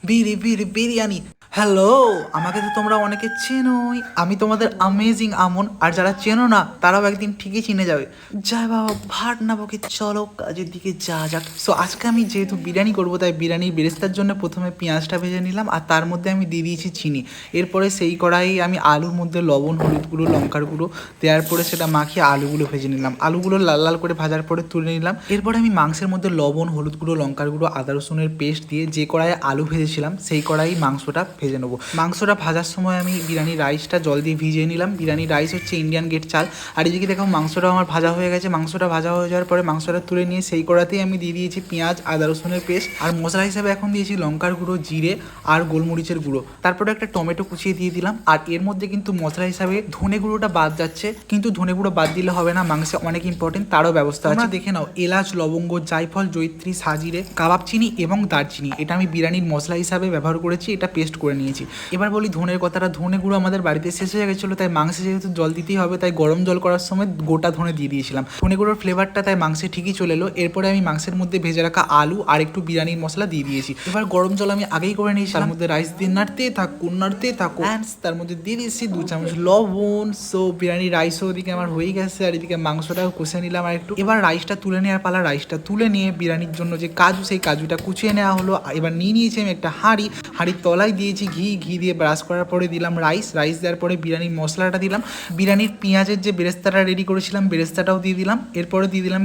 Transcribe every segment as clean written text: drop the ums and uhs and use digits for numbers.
Biryani. Hello, আমাকে তো তোমরা অনেকে চেনোই। আমি তোমাদের অ্যামেজিং আমন। আর যারা চেনো না তারাও একদিন ঠিকই চিনে যাবে। যাই বাবা, ভাট না বকে চলো কাজের দিকে যা যাক। সো আজকে আমি যেহেতু বিরিয়ানি করবো, তাই বিরিয়ানির বেরেস্তার জন্য প্রথমে পেঁয়াজটা ভেজে নিলাম, আর তার মধ্যে আমি দিয়ে দিয়েছি চিনি। এরপরে সেই কড়াই আমি আলুর মধ্যে লবণ, হলুদ গুঁড়ো, লঙ্কার গুঁড়ো দেওয়ার পরে সেটা মাখিয়ে আলুগুলো ভেজে নিলাম। আলুগুলো লাল লাল করে ভাজার পরে তুলে নিলাম। এরপরে আমি মাংসের মধ্যে লবণ, হলুদ গুঁড়ো, লঙ্কার গুঁড়ো, আদা রসুনের পেস্ট দিয়ে যে কড়াইয়ে আলু ভেজেছিলাম সেই কড়াই মাংসটা ভেজে নেবো। মাংসটা ভাজার সময় আমি বিরিয়ানি রাইসটা জল দিয়ে ভিজিয়ে নিলাম। বিরিয়ানি রাইস হচ্ছে ইন্ডিয়ান গেট চাল। আর এদিকে দেখো মাংসটা আমার ভাজা হয়ে গেছে। মাংসটা ভাজা হয়ে যাওয়ার পরে মাংসটা তুলে নিয়ে সেই কড়াতেই আমি দিয়ে দিয়েছি পেঁয়াজ, আদা রসুনের পেস্ট, আর মশলা হিসাবে এখন দিয়েছি লঙ্কার গুঁড়ো, জিরে আর গোলমরিচের গুঁড়ো। তারপরে একটা টমেটো কুচিয়ে দিয়ে দিলাম। আর এর মধ্যে কিন্তু মশলা হিসাবে ধনে গুঁড়োটা বাদ যাচ্ছে, কিন্তু ধনে গুঁড়ো বাদ দিলে হবে না, মাংসে অনেক ইম্পর্টেন্ট, তারও ব্যবস্থা আছে। দেখে নাও, এলাচ, লবঙ্গ, জায়ফল, জয়িত্রী, সাজিরে, কাবাব চিনি এবং দারচিনি, এটা আমি বিরিয়ানির মশলা হিসাবে ব্যবহার করেছি, এটা পেস্ট করে নিয়েছি। এবার বলি ধনের কথাটা। ধনে গুঁড়ো আমাদের বাড়িতে শেষ হয়ে গেছিলো, তাই মাংসে যেহেতু জল দিতেই হবে, তাই গরম জল করার সময় গোটা ধনে দিয়ে দিয়েছিলাম। ধনে গুঁড়োর ফ্লেভারটা তাই মাংসে ঠিকই চলে এলো। এরপরে আমি মাংসের মধ্যে ভেজে রাখা আলু আর একটু বিরিয়ানির মশলা দিয়ে দিয়েছি। এবার গরম জল আমি আগেই করে নিয়েছি, তার মধ্যে রাইস দিয়ে নাড়তে থাকো। তার মধ্যে দিয়ে দিয়েছি 2 চামচ লবণ। সো বিরিয়ানি রাইসও ওদিকে আমার হয়ে গেছে, আর এদিকে মাংসটাও কষে নিলাম আর একটু। এবার রাইসটা তুলে নেওয়ার পালা। রাইসটা তুলে নিয়ে বিরিয়ানির জন্য যে কাজু, সেই কাজুটা কুচিয়ে নেওয়া হলো। এবার নিয়ে নিয়েছি আমি একটা হাঁড়ির তলায় দিয়েছি ঘি দিয়ে ব্রাশ করার পরে দিলাম রাইস দেওয়ার পরে বিরিয়ানির মশলাটা দিলাম। বিরিয়ানির পেঁয়াজের যে বেরেস্তাটা রেডি করেছিলাম, বেরেস্তাটাও দিয়ে দিলাম। এরপরে দিয়ে দিলাম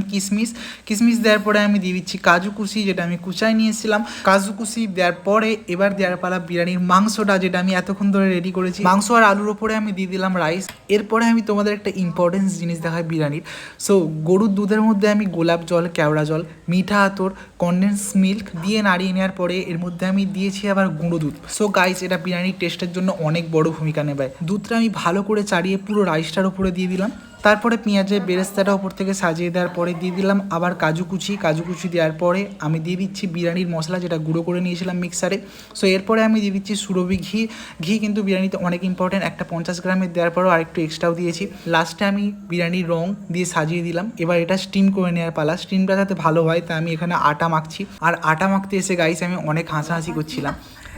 কিশমিশ দেওয়ার পরে আমি দিয়ে দিচ্ছি কাজু কুচি, যেটা আমি কুচাই নিয়েছিলাম। কাজু কুচি দেওয়ার পরে এবার দেওয়ার পালা বিরিয়ানির মাংসটা, যেটা আমি এতক্ষণ ধরে রেডি করেছি। মাংস আর আলুর ওপরে আমি দিয়ে দিলাম রাইস। এরপরে আমি তোমাদের একটা ইম্পর্টেন্স জিনিস দেখাই বিরিয়ানির। সো গরুর দুধের মধ্যে আমি গোলাপ জল, কেওড়া জল, মিঠা আতর, কনডেন্স মিল্ক দিয়ে নাড়িয়ে নেওয়ার পরে এর মধ্যে আমি দিয়েছি আবার গুঁড়ো দুধ। সো গাইস, এটা বিরিয়ানির টেস্টের জন্য অনেক বড় ভূমিকা নেবে। দুধটা আমি ভালো করে চাড়িয়ে পুরো রাইসটার উপরে দিয়ে দিলাম। তারপরে পেঁয়াজের বেরেস্তাটা ওপর থেকে সাজিয়ে দেওয়ার পরে দিয়ে দিলাম আবার কাজু কুচি দেওয়ার পরে আমি দিয়ে দিচ্ছি বিরিয়ানির মশলা, যেটা গুঁড়ো করে নিয়েছিলাম মিক্সারে। সো এরপরে আমি দিয়ে দিচ্ছি সুরভি ঘি কিন্তু বিরিয়ানিতে অনেক ইম্পর্টেন্ট। একটা 50 গ্রামের দেওয়ার পরেও আরেকটু এক্সট্রাও দিয়েছি। লাস্টে আমি বিরিয়ানির রং দিয়ে সাজিয়ে দিলাম। এবার এটা স্টিম করে নেওয়ার পালা। স্টিমটা যাতে ভালো হয় তাই আমি এখানে আটা মাখছি। আর আটা মাখতে এসে গাইস আমি অনেক হাসাহাসি করছিলাম,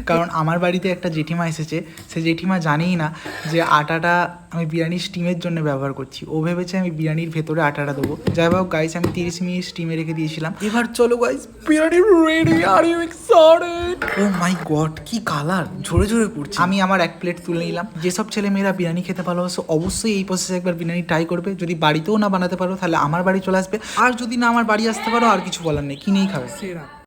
কারণ আমার বাড়িতে একটা জেঠিমা এসেছে। সে জেঠিমা জানেই না যে আটাটা আমি বিরিয়ানির স্টিমের জন্য ব্যবহার করছি। ও ভেবেছে আমি বিরিয়ানির ভেতরে আটাটা দেবো। যাই হোক গাইস, আমি 30 মিনিট স্টিমে রেখে দিয়েছিলাম। এবার চলো guys, biryani ready. Are you excited? Oh my god, কি কালার ঝরে ঝরে পড়ছে। আমি আমার এক প্লেট তুলে নিলাম। যেসব ছেলে মেয়েরা বিরিয়ানি খেতে ভালোবাসে অবশ্যই এই প্রসেসে একবার বিরিয়ানি ট্রাই করবে। যদি বাড়িতেও না বানাতে পারো তাহলে আমার বাড়ি চলে আসবে, আর যদি না আমার বাড়ি আসতে পারো আর কিছু বলার নেই, কিনেই খাবে।